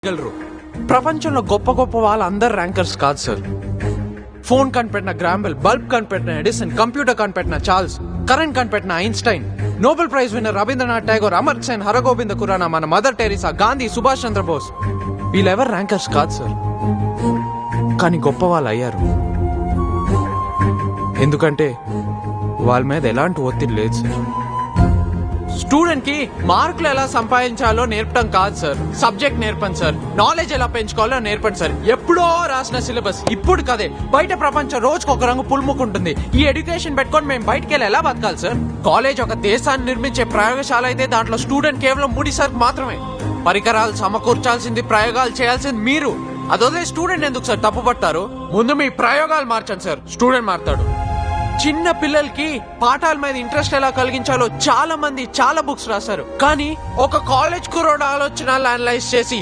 గెలరు. ప్రపంచంలో గొప్ప గొప్ప వాళ్ళందరు ర్యాంకర్స్ కాదు సార్. ఫోన్ కనిపెట్టిన గ్రాంబెల్, బల్బ్ కనిపెట్టిన ఎడిసన్, కంప్యూటర్ కనిపెట్టిన చార్ల్స్, కరెంట్ కనిపెట్టిన Einstein, Nobel prize winner Rabindranath Tagore, Amar Sen, Hargobind Khorana, మన మదర్ టెరిసా, గాంధీ, సుభాష్ చంద్రబోస్ వీళ్ళెవరు ర్యాంకర్స్ కాదు సార్. కానీ గొప్ప వాళ్ళు అయ్యారు. ఎందుకంటే వాళ్ళ మీద ఎలాంటి ఒత్తిడి లేదు సార్. స్టూడెంట్ కి మార్కులు ఎలా సంపాదించాలో నేర్పడం కాదు సార్, సబ్జెక్ట్ నేర్పండి సార్. నాలెడ్జ్ ఎలా పెంచుకోవాలో నేర్పండి సార్. ఎప్పుడో రాసిన సిలబస్ ఇప్పుడు కదే. బయట ప్రపంచం రోజుకు ఒక రంగు పులుముకుంటుంది. ఈ ఎడ్యుకేషన్ పెట్టుకొని మేము బయటకు వెళ్ళి ఎలా బతకాలి సార్? కాలేజ్ ఒక దేశాన్ని నిర్మించే ప్రయోగశాల అయితే దాంట్లో స్టూడెంట్ కేవలం ముడిసరుకు మాత్రమే. పరికరాలు సమకూర్చాల్సింది, ప్రయోగాలు చేయాల్సింది మీరు. అదొదే స్టూడెంట్ ఎందుకు సార్ తప్పు పట్టారు? ముందు మీ ప్రయోగాలు మార్చండి సార్, స్టూడెంట్ మారుతాడు. చిన్న పిల్లలకి పాఠాల మీద ఇంట్రెస్ట్ ఎలా కలిగించాలో చాలా మంది చాలా బుక్స్ రాశారు. కానీ ఒక కాలేజ్ కుర్రోడు ఆలోచనలు అనలైజ్ చేసి